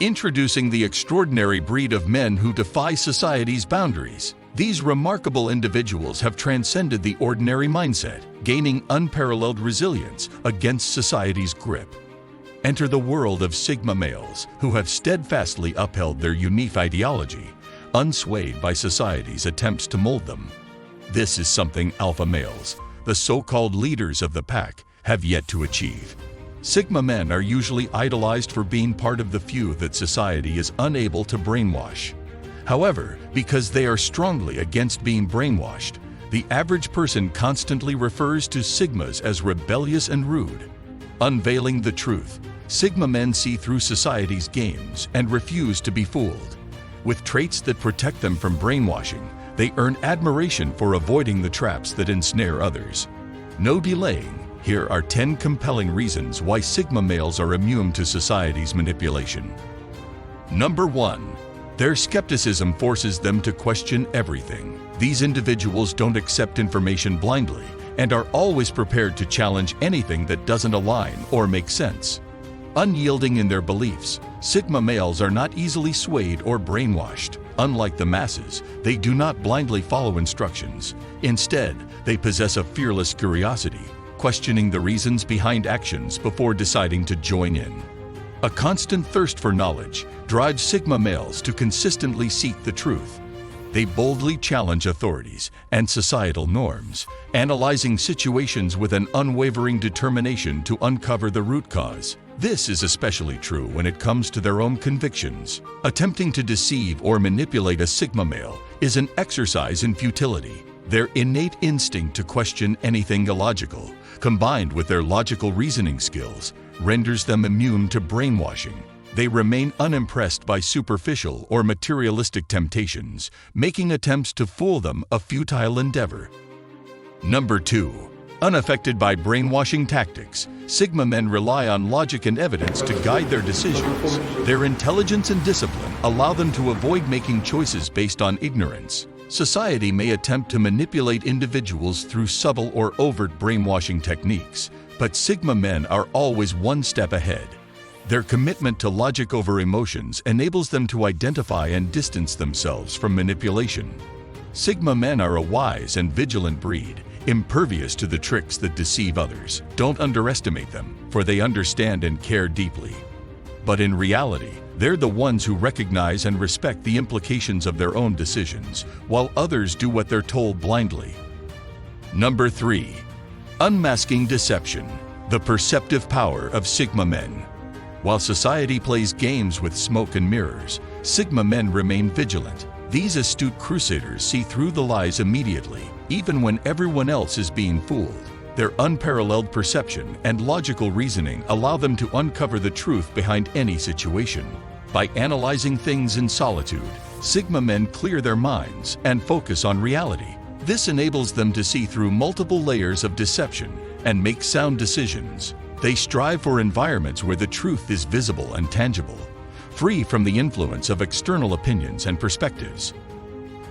Introducing the extraordinary breed of men who defy society's boundaries. These remarkable individuals have transcended the ordinary mindset, gaining unparalleled resilience against society's grip. Enter the world of Sigma males who have steadfastly upheld their unique ideology, unswayed by society's attempts to mold them. This is something alpha males, the so-called leaders of the pack, have yet to achieve. Sigma men are usually idolized for being part of the few that society is unable to brainwash. However, because they are strongly against being brainwashed, the average person constantly refers to Sigmas as rebellious and rude. Unveiling the truth, Sigma men see through society's games and refuse to be fooled. With traits that protect them from brainwashing, they earn admiration for avoiding the traps that ensnare others. No delaying. Here are 10 compelling reasons why Sigma males are immune to society's manipulation. Number 1. Their skepticism forces them to question everything. These individuals don't accept information blindly and are always prepared to challenge anything that doesn't align or make sense. Unyielding in their beliefs, Sigma males are not easily swayed or brainwashed. Unlike the masses, they do not blindly follow instructions. Instead, they possess a fearless curiosity, questioning the reasons behind actions before deciding to join in. A constant thirst for knowledge drives Sigma males to consistently seek the truth. They boldly challenge authorities and societal norms, analyzing situations with an unwavering determination to uncover the root cause. This is especially true when it comes to their own convictions. Attempting to deceive or manipulate a Sigma male is an exercise in futility. Their innate instinct to question anything illogical, combined with their logical reasoning skills, renders them immune to brainwashing. They remain unimpressed by superficial or materialistic temptations, making attempts to fool them a futile endeavor. Number 2. Unaffected by brainwashing tactics, Sigma men rely on logic and evidence to guide their decisions. Their intelligence and discipline allow them to avoid making choices based on ignorance. Society may attempt to manipulate individuals through subtle or overt brainwashing techniques, but Sigma men are always one step ahead. Their commitment to logic over emotions enables them to identify and distance themselves from manipulation. Sigma men are a wise and vigilant breed, impervious to the tricks that deceive others. Don't underestimate them, for they understand and care deeply. But in reality, they're the ones who recognize and respect the implications of their own decisions, while others do what they're told blindly. Number 3. Unmasking deception, the perceptive power of Sigma men. While society plays games with smoke and mirrors, Sigma men remain vigilant. These astute crusaders see through the lies immediately, even when everyone else is being fooled. Their unparalleled perception and logical reasoning allow them to uncover the truth behind any situation. By analyzing things in solitude, Sigma men clear their minds and focus on reality. This enables them to see through multiple layers of deception and make sound decisions. They strive for environments where the truth is visible and tangible, free from the influence of external opinions and perspectives.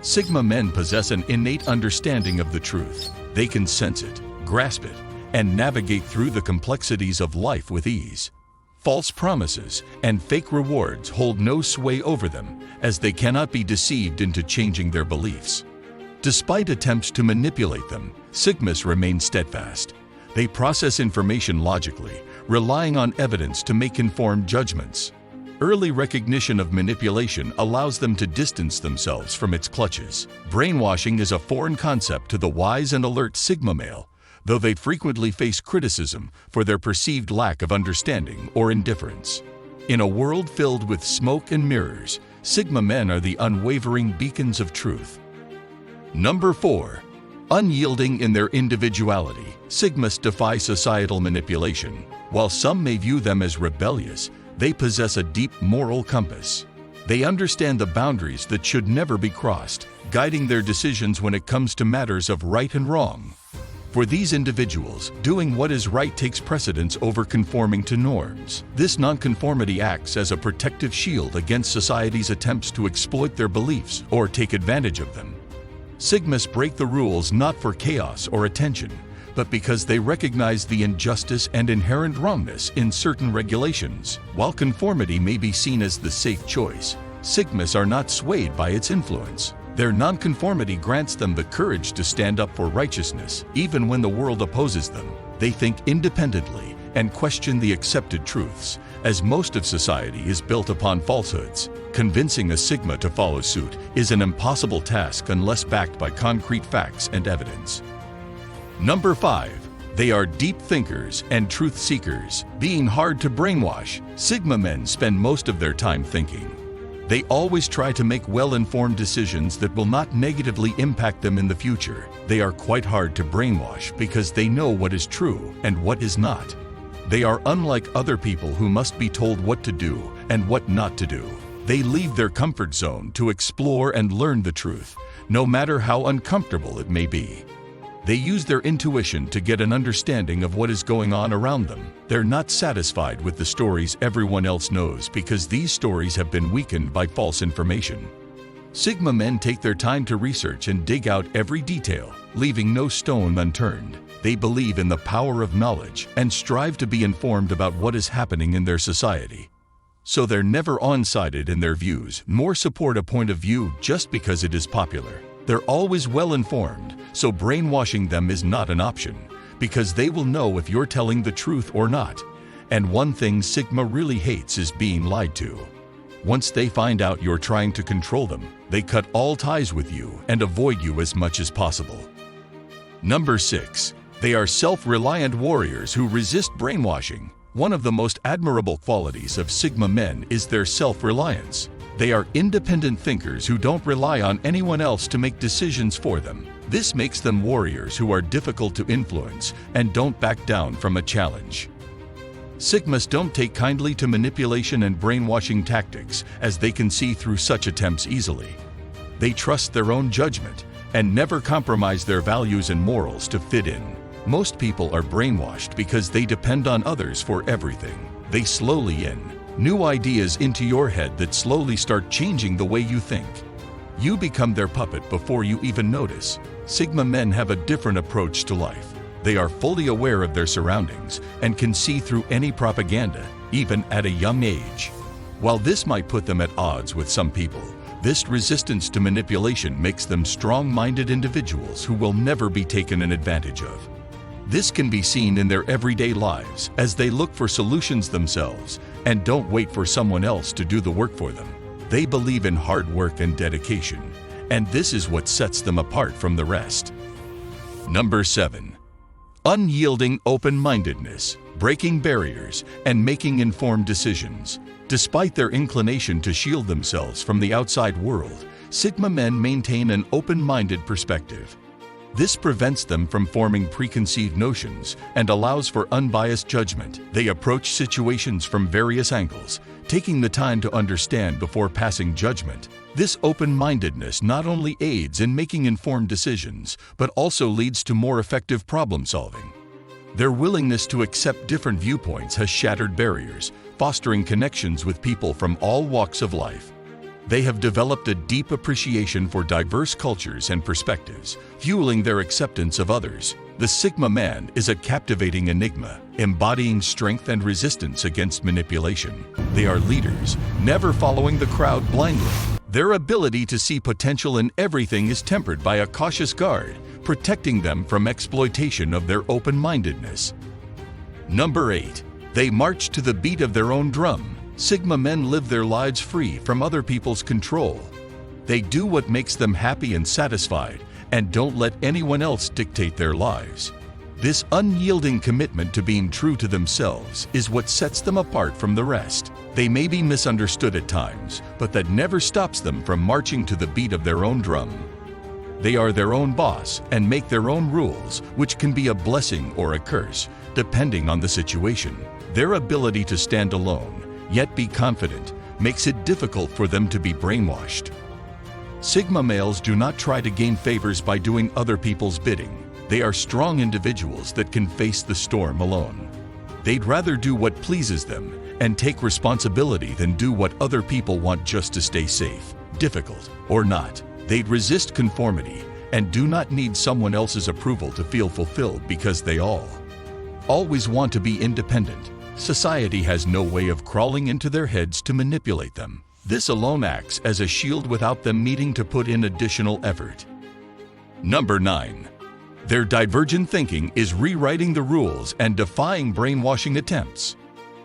Sigma men possess an innate understanding of the truth. They can sense it, grasp it, and navigate through the complexities of life with ease. False promises and fake rewards hold no sway over them, as they cannot be deceived into changing their beliefs. Despite attempts to manipulate them, Sigmas remain steadfast. They process information logically, relying on evidence to make informed judgments. Early recognition of manipulation allows them to distance themselves from its clutches. Brainwashing is a foreign concept to the wise and alert Sigma male, though they frequently face criticism for their perceived lack of understanding or indifference. In a world filled with smoke and mirrors, Sigma men are the unwavering beacons of truth. Number 4. Unyielding in their individuality, Sigmas defy societal manipulation. While some may view them as rebellious, they possess a deep moral compass. They understand the boundaries that should never be crossed, guiding their decisions when it comes to matters of right and wrong. For these individuals, doing what is right takes precedence over conforming to norms. This nonconformity acts as a protective shield against society's attempts to exploit their beliefs or take advantage of them. Sigmas break the rules not for chaos or attention, but because they recognize the injustice and inherent wrongness in certain regulations. While conformity may be seen as the safe choice, Sigmas are not swayed by its influence. Their nonconformity grants them the courage to stand up for righteousness, even when the world opposes them. They think independently and question the accepted truths, as most of society is built upon falsehoods. Convincing a Sigma to follow suit is an impossible task unless backed by concrete facts and evidence. Number 5. They are deep thinkers and truth seekers. Being hard to brainwash, Sigma men spend most of their time thinking. They always try to make well-informed decisions that will not negatively impact them in the future. They are quite hard to brainwash because they know what is true and what is not. They are unlike other people who must be told what to do and what not to do. They leave their comfort zone to explore and learn the truth, no matter how uncomfortable it may be. They use their intuition to get an understanding of what is going on around them. They're not satisfied with the stories everyone else knows because these stories have been weakened by false information. Sigma men take their time to research and dig out every detail, leaving no stone unturned. They believe in the power of knowledge and strive to be informed about what is happening in their society. So they're never one-sided in their views, nor support a point of view just because it is popular. They're always well-informed, so brainwashing them is not an option, because they will know if you're telling the truth or not. And one thing Sigma really hates is being lied to. Once they find out you're trying to control them, they cut all ties with you and avoid you as much as possible. Number 6. They are self-reliant warriors who resist brainwashing. One of the most admirable qualities of Sigma men is their self-reliance. They are independent thinkers who don't rely on anyone else to make decisions for them. This makes them warriors who are difficult to influence and don't back down from a challenge. Sigmas don't take kindly to manipulation and brainwashing tactics, as they can see through such attempts easily. They trust their own judgment and never compromise their values and morals to fit in. Most people are brainwashed because they depend on others for everything. They slowly in new ideas into your head that slowly start changing the way you think. You become their puppet before you even notice. Sigma men have a different approach to life. They are fully aware of their surroundings and can see through any propaganda, even at a young age. While this might put them at odds with some people, this resistance to manipulation makes them strong-minded individuals who will never be taken advantage of. This can be seen in their everyday lives as they look for solutions themselves and don't wait for someone else to do the work for them. They believe in hard work and dedication, and this is what sets them apart from the rest. Number 7. Unyielding open-mindedness, breaking barriers, and making informed decisions. Despite their inclination to shield themselves from the outside world, Sigma men maintain an open-minded perspective. This prevents them from forming preconceived notions and allows for unbiased judgment. They approach situations from various angles, taking the time to understand before passing judgment. This open-mindedness not only aids in making informed decisions, but also leads to more effective problem-solving. Their willingness to accept different viewpoints has shattered barriers, fostering connections with people from all walks of life. They have developed a deep appreciation for diverse cultures and perspectives, fueling their acceptance of others. The Sigma man is a captivating enigma, embodying strength and resistance against manipulation. They are leaders, never following the crowd blindly. Their ability to see potential in everything is tempered by a cautious guard, protecting them from exploitation of their open-mindedness. Number 8. They march to the beat of their own drum. Sigma men live their lives free from other people's control. They do what makes them happy and satisfied, and don't let anyone else dictate their lives. This unyielding commitment to being true to themselves is what sets them apart from the rest. They may be misunderstood at times, but that never stops them from marching to the beat of their own drum. They are their own boss and make their own rules, which can be a blessing or a curse, depending on the situation. Their ability to stand alone, yet be confident, makes it difficult for them to be brainwashed. Sigma males do not try to gain favors by doing other people's bidding. They are strong individuals that can face the storm alone. They'd rather do what pleases them and take responsibility than do what other people want just to stay safe, difficult or not. They'd resist conformity and do not need someone else's approval to feel fulfilled because they always want to be independent. Society has no way of crawling into their heads to manipulate them. This alone acts as a shield without them needing to put in additional effort. Number 9. Their divergent thinking is rewriting the rules and defying brainwashing attempts.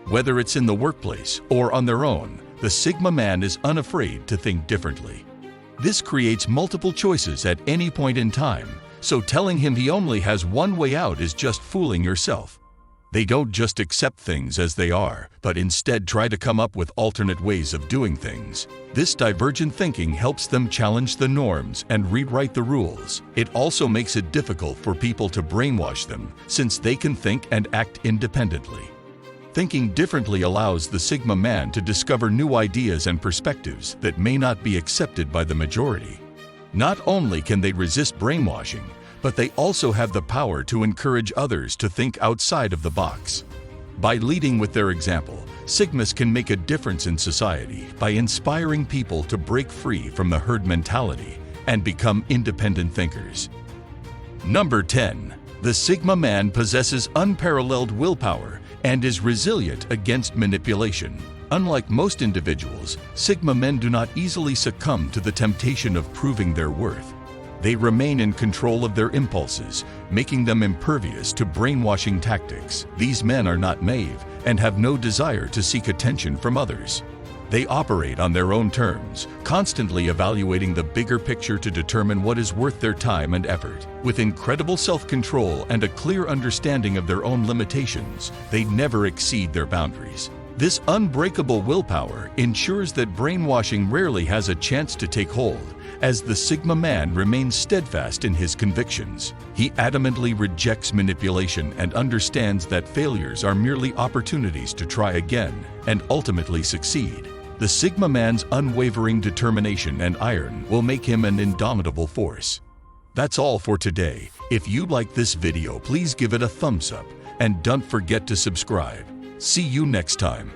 Whether it's in the workplace or on their own, the Sigma man is unafraid to think differently. This creates multiple choices at any point in time, so telling him he only has one way out is just fooling yourself. They don't just accept things as they are, but instead try to come up with alternate ways of doing things. This divergent thinking helps them challenge the norms and rewrite the rules. It also makes it difficult for people to brainwash them, since they can think and act independently. Thinking differently allows the Sigma man to discover new ideas and perspectives that may not be accepted by the majority. Not only can they resist brainwashing, but they also have the power to encourage others to think outside of the box. By leading with their example, Sigmas can make a difference in society by inspiring people to break free from the herd mentality and become independent thinkers. Number 10. The Sigma man possesses unparalleled willpower and is resilient against manipulation. Unlike most individuals, Sigma men do not easily succumb to the temptation of proving their worth. They remain in control of their impulses, making them impervious to brainwashing tactics. These men are not naive and have no desire to seek attention from others. They operate on their own terms, constantly evaluating the bigger picture to determine what is worth their time and effort. With incredible self-control and a clear understanding of their own limitations, they never exceed their boundaries. This unbreakable willpower ensures that brainwashing rarely has a chance to take hold, as the Sigma man remains steadfast in his convictions. He adamantly rejects manipulation and understands that failures are merely opportunities to try again and ultimately succeed. The Sigma man's unwavering determination and iron will make him an indomitable force. That's all for today. If you like this video, please give it a thumbs up and don't forget to subscribe. See you next time.